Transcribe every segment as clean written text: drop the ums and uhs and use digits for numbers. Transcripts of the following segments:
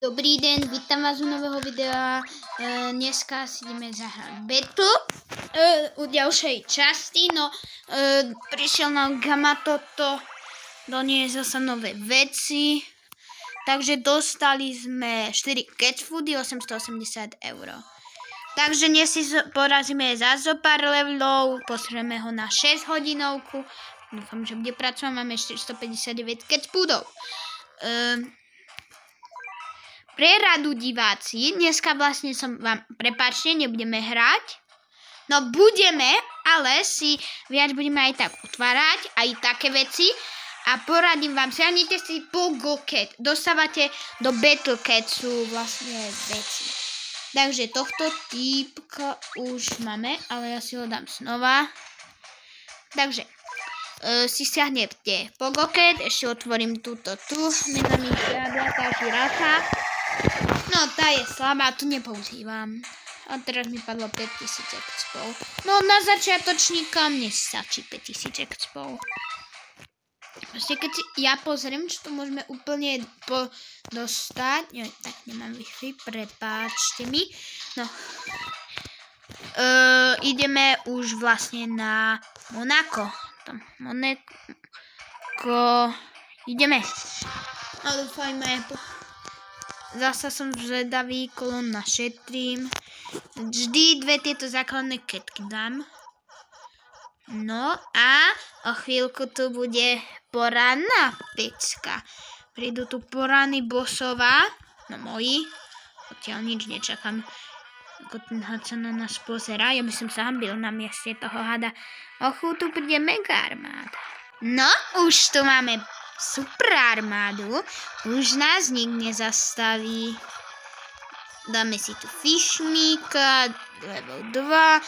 Dobrý den, vítám vás u nového videa. Dneska si ideme zahrať Battle u ďalšej časti. Prišiel nám Gamatoto, doniesol sa nové veci. Takže dostali sme 4 catfoody, 880 €. Takže dnes si porazíme za zopár levelov, posrieme ho na 6 hodinovku. Dúfam, že bude pracovať, máme 459 catfoodov. Pre radu diváci, dneska vlastne som vám, prepáčte, nebudeme hrať. No budeme, ale si viac budeme aj tak utvárať, aj také veci. A poradím vám, siahnite si Pogocat. Dostávate do Battle Catsu vlastne veci. Takže tohto týpka už máme, ale ja si ho dám znova. Takže si stiahnete Pogocat, ešte otvorím túto tu. Mena mi tá žirafa. No, tá je slabá, tu nepoužívam. A teraz mi padlo 5000 expov. No, na začiatočníka mne stačí 5000 expov. Proste keď si ja pozriem, čo to môžeme úplne dostať. Jo, tak nemám Wi-Fi, prepáčte mi. No. Ideme už vlastne na Monako. Monako. Ideme. No, dúfajme. Zasa som zvedavý, kolón našetrím. Vždy dve tieto základné ketky dám. No a o chvíľku tu bude poranná pecka. Prídu tu porany bossová. No moji. Odtiaľ nič nečakám. Ako ten had sa na nás pozerá. Ja by som sa hambil na mieste toho hada. Ochu, tu príde mega armáda. No, už tu máme super armádu. Už nás nikto nezastaví. Dáme si tu Fishmika, level 2.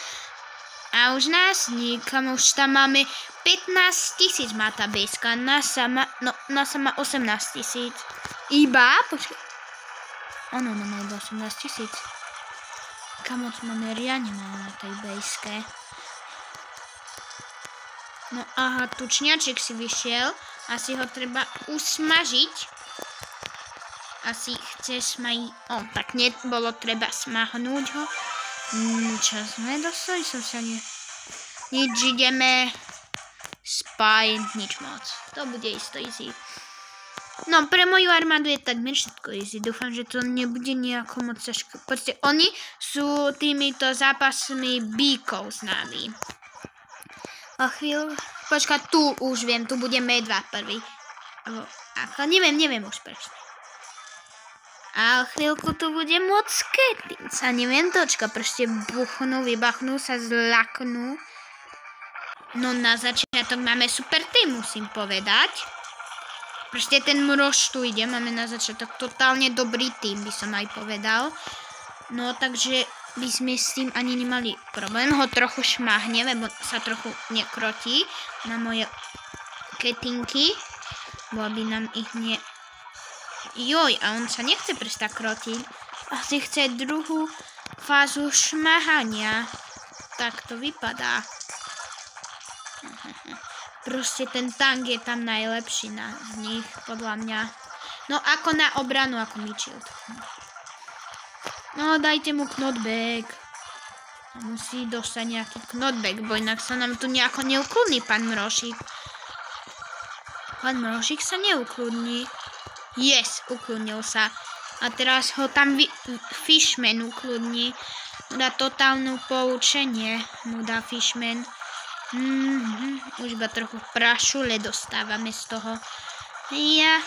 A už nás nikam, už tam máme 15 000 má tá bejska. Nás má 18 000. Iba, počkaj. Ono nemá iba 18 000. Kamoc máme riadne máme na tej bejske. No aha, tučniaček si vyšiel. Asi ho treba usmažiť. Asi chce smažiť. Tak nebolo treba smahnúť ho. Čo sme dostali? Som sa nič, ideme spájať, nič moc. To bude isto easy. No, pre moju armádu je takmer všetko easy. Dúfam, že to nebude nejako moc ťažké. Poďte, oni sú týmito zápasmi bíkov známi. O chvíľu. Počkaj, tu už viem, tu bude medva prvý. Ako, neviem už prečo. A o chvíľku tu bude moc Caitlyn. Sa neviem točka, proste buchnú, vybachnú sa, zlaknú. No na začiatok máme super tým, musím povedať. Proste ten mrož tu ide, máme na začiatok totálne dobrý tým, by som aj povedal. No takže by sme s tým ani nemali problém. Ho trochu šmáhne, lebo sa trochu nekrotí na moje ketinky. Bo by nám ich Joj, a on sa nechce prestať krotiť. Asi chce druhú fázu šmáhania. Tak to vypadá. Proste ten tank je tam najlepší z nich, podľa mňa. No ako na obranu, ako Midfield. No, dajte mu knockback. Musí dostať nejaký knockback, bo inak sa nám tu nejako neukludní, pán Mrošík. Pán Mrošík sa neukludní. Yes, ukludnil sa. A teraz ho tam Fishman ukludní. Mu dá totálne poučenie. Mu dá Fishman. Už iba trochu prašule dostávame z toho. Ja.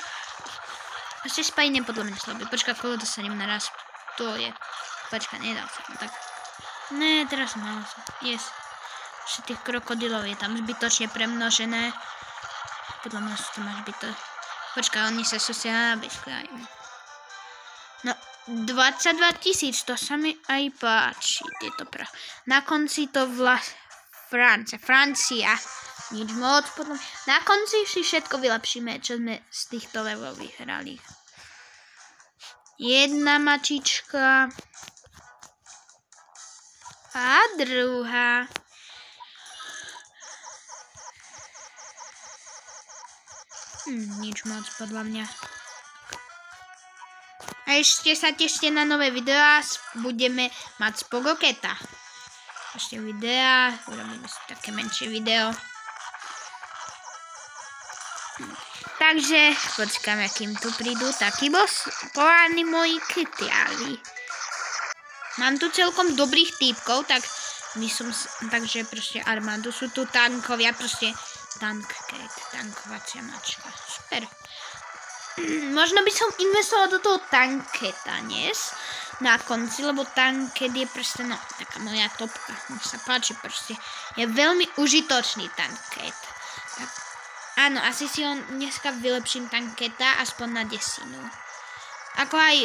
Ešte spájne podľa mňa slabé. Počkaj, koľko dostanem naraz. To je. Počkaj, nedal sa. Tak. Ne, teraz mal som. Yes. Všetkých tých krokodilov je tam zbytočne premnožené. Podľa mňa sú to máš zbytočne. Počkaj, oni sa súsia na bezku. No, 22 000, to sa mi aj páči. Na konci to Francia. Nič moc. Na konci si všetko vylepšíme, čo sme z týchto levelov vyhrali. Jedna mačička. A druhá. Nič moc podľa mňa. A ešte sa tešte na nové videá, budeme mať z Pogoketa. Ešte videá, urobíme si také menšie video. Takže počkám, akým tu prídu takí poradní moji krytiáli. Mám tu celkom dobrých týpkov, takže proste armádu. Sú tu tankovia, proste tankovacia mačka. Super. Možno by som investovala do toho tanketa dnes na konci, lebo tanket je proste, no, taká moja topka. Mne sa páči proste. Je veľmi užitočný tanket. Tak, áno, asi si ho dneska vylepším tanketa aspoň na 10. Ako aj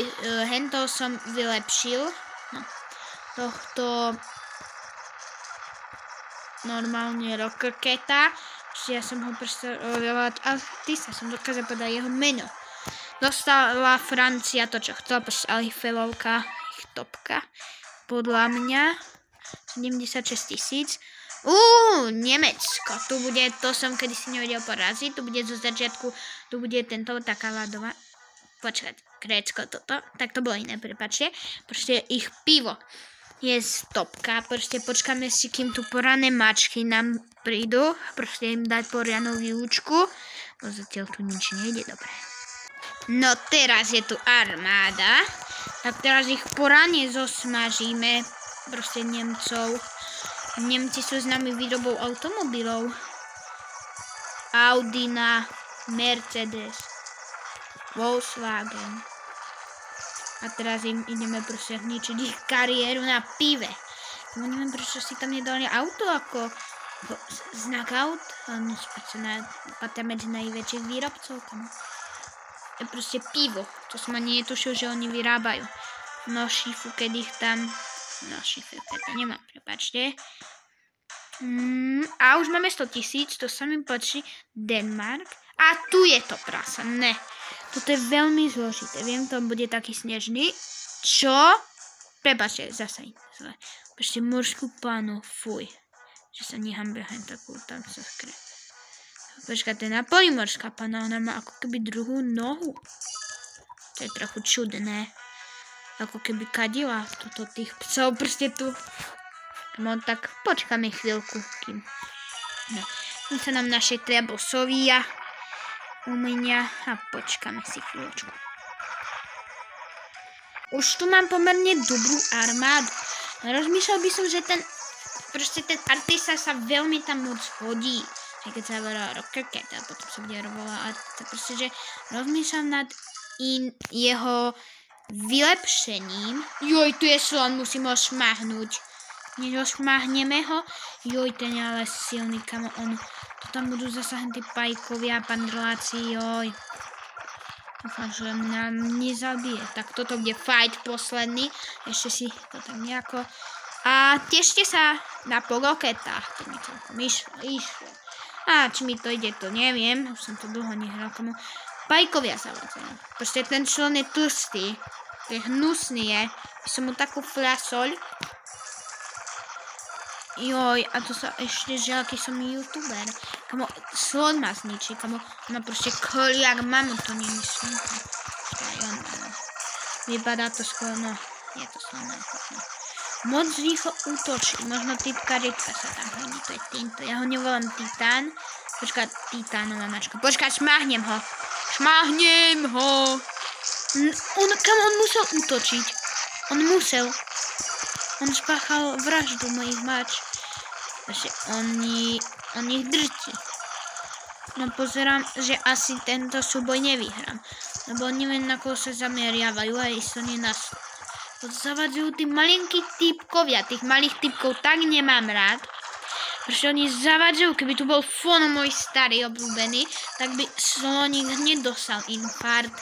hento som vylepšil. No, tohto normálne rockerketa. Čiže ja som ho proste robievať artista, som dokázal povedať jeho meno. Dostala Francia to, čo chcela, proste Eifelovka, ich topka. Podľa mňa 76 000. Nemecko. Tu bude, to som kedysi nevedel poraziť. Tu bude zo začiatku, tu bude tento, taká ľadová. Počkať, Grécko toto. Tak to bolo iné, prepáčte. Proste ich pivo je stopka. Proste počkáme si, kým tu porané mačky nám prídu. Proste im dať poriadnu výučku. No zatiaľ tu nič nejde dobre. No teraz je tu armáda. Tak teraz ich porane zosmažíme. Proste Nemcov. Nemci sú s nami výrobou automobilov. Audina, Mercedes, Volkswagen. A teraz im ideme proste zničiť ich kariéru na pive. No neviem, prečo si tam nedali auto ako znak aut. Oni patria medzi najväčších výrobcov. Je proste pivo. To som ani netušil, že oni vyrábajú. No šifu, keď ich tam... No šifu, keď to nemám, prepáčte. A už máme 100 000, to sa mi páči. Denmark. A tu je to prasa, ne. Toto je veľmi zložité. Viem, to bude taký snežný. Čo? Prepáčte, zase zle. Ešte morskú pánu, fuj. Že sa nehambia hen takú tam sa skre. Počkaj, to je na polimorská pána, ona má ako keby druhú nohu. To je trochu čudné. Ako keby kadila tuto tých psov, proste tu. No tak počkáme chvíľku, kým... No, tu sa nám našetria bosovia. Umenia a počkáme si chvíľočku. Už tu mám pomerne dobrú armádu. Rozmýšľal by som, že ten artista sa veľmi tam moc hodí. Aj keď sa volá Rockercat a potom sa bude volá artista. Proste, že rozmýšľam nad jeho vylepšením. Joj, tu je slon, musím ho šmahnúť. Než ho šmahneme ho. Joj, ten je ale silný, kamo on... Tam budú zasahnuté pajkovia, pandrláci, joj. Dúfam, že nám nezabije. Tak toto bude fight posledný. Ešte si to tak nejako... A tešte sa na Pogoketa. To mi celkom išlo. A či mi to ide, to neviem. Už som to dlho nehral. Komu. Pajkovia zavádzajú. Proste ten člen je tlstý. To je hnusný je. By som mu takú fľasoľ. Joj, a to sa ešte, že aký som youtuber. Kamo, slon ma zničí, kamo, ona proste koliak mamu, to nemyslím. Vypadá to skoro, no, je to slon. Moc rýchlo útočí, možno typka rybka sa tam hodí, to je týmto. Ja ho nevolám Titán. Počkaj, Titánová mačka. Počkaj, šmáhnem ho. Šmáhnem ho. On musel útočiť. On spáchal vraždu mojich mač. Takže on ich drtí. No pozerám, že asi tento súboj nevyhrám. Lebo neviem, na koho sa zameriavajú a isto nie nás. Zavadzujú tí malinkí typkovia. Tých malých typkov tak nemám rád. Pretože oni zavadzujú. Keby tu bol Fono môj starý obľúbený, tak by sloník hneď dostal infarkt.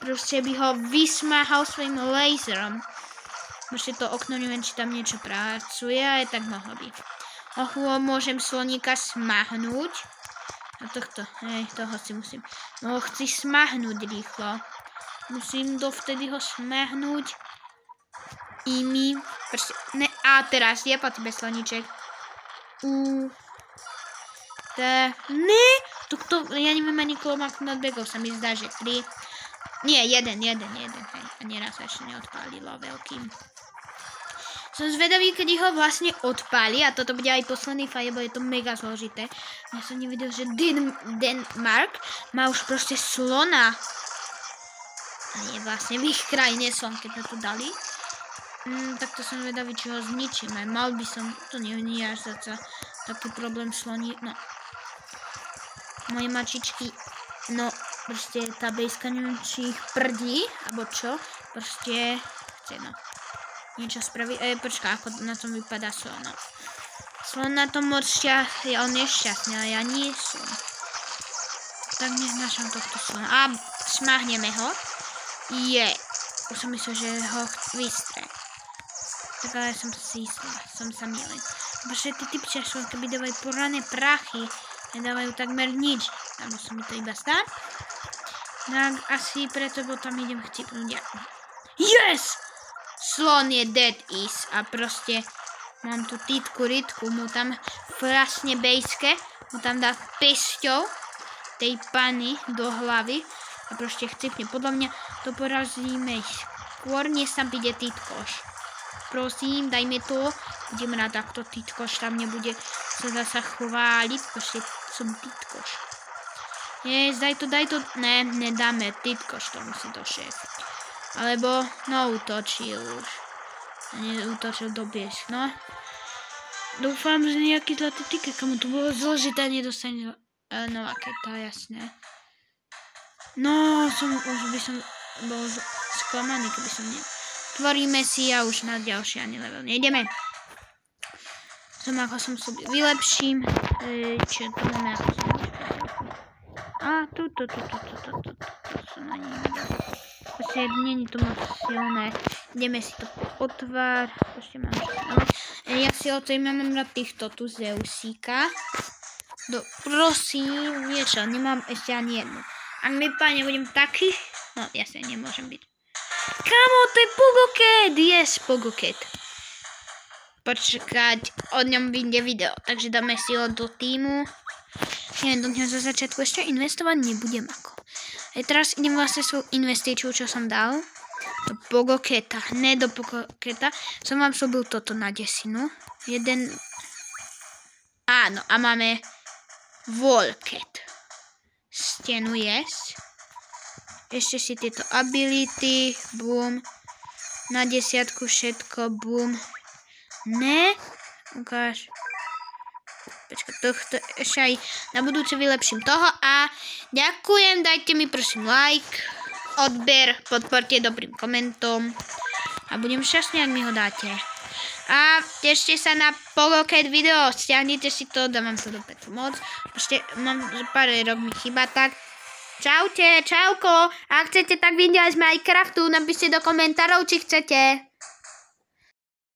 Proste by ho vysmáhal svojim laserom. Možno to okno, neviem, či tam niečo pracuje, ale tak mohlo by. Môžem sloníka smahnúť. A tohto, toho si musím. No, chci smahnúť rýchlo. Musím dovtedy ho smahnúť. A teraz je po tebe sloníček. Ne, ja neviem ani koľko má knockbackov, sa mi zdá, že 3. Nie, jeden, hej. A nieraz ešte neodpálilo veľkým. Som zvedavý, kedy ho vlastne odpáli a toto bude aj posledný fight, lebo je to mega zložité. Ja som nevidel, že Denmark má už proste slona. A je vlastne v ich krajine slon, keď to tu dali. Tak to som vedavý, či ho zničíme. Mal by som, to nie je až zasa taký problém sloní. No. Moje mačičky, no proste tá bejska neviem, či ich prdí, alebo čo. Proste chce, no. Niečo spraví. Počká, ako na tom vypadá slon. No. Slon na tom moc on je šťastný, ale ja nie som. Tak neznášam tohto slona. A smáhneme ho. Už som myslel, že ho vystre. Tak ale som si istá. Som sa milý. Bože, tí typčia sú, keby dávajú porané prachy. Nedávajú takmer nič. Alebo som mi to iba stá. Tak asi preto tam idem chcipnúť. Yes! Slon je dead is a proste mám tu Rytku mu tam vlastne bejske, mu tam dá pesťou tej pani do hlavy a proste chcipne. Podľa mňa to porazíme skôr, než tam príde Tytkoš. Prosím, dajme to. Idem rád, ak to Tytkoš tam nebude sa zasa chváliť, proste som Tytkoš. Daj to. Ne, nedáme. Tytkoš to musí do šéfa. Alebo, no, útočil už. Neútočil do biež, no. Dúfam, že nejaký zlatý tiket, komu to bolo zložité, nedostane nová keta, jasné. No, už by som bol sklamaný, keby som nie. Tvoríme si a už na ďalší ani level nejdeme. Ako som sobie vylepším. Čo to máme, ako som a tu som na nej videl. Proste nie je to moc silné. Ideme si to otvár. Proste mám ja si otvorím, mám rád týchto tu Zeusíka. Prosím, niečo, nemám ešte ani jednu. Ak mi páne budem taký, no jasne, nemôžem byť. Kamo, to je Pogoket! Yes, Pogoket. Počkať, o ňom vyjde video, takže dáme si ho do týmu. Ja do ňa za začiatku ešte investovať nebudem ako. Teraz idem vlastne svoju investíciu, čo som dal. Do Pogoketa. Ne do Pogoketa. Som vám sobil toto na desinu. Áno, a máme Volket. Stenu yes. Ešte si tieto ability. Boom. Na 10 všetko. Boom. Ne. Ukáž. Počkaj, tohto ešte aj na budúce vylepším toho a ďakujem, dajte mi prosím like, odber, podporte dobrým komentom a budem šťastný, ak mi ho dáte. A tešte sa na Pogoket video, stiahnite si to, dám vám to do Petru moc. Ešte mám pár rok mi chýba, tak čaute, čauko, ak chcete tak vidieť z Minecraftu, napíšte do komentárov, či chcete.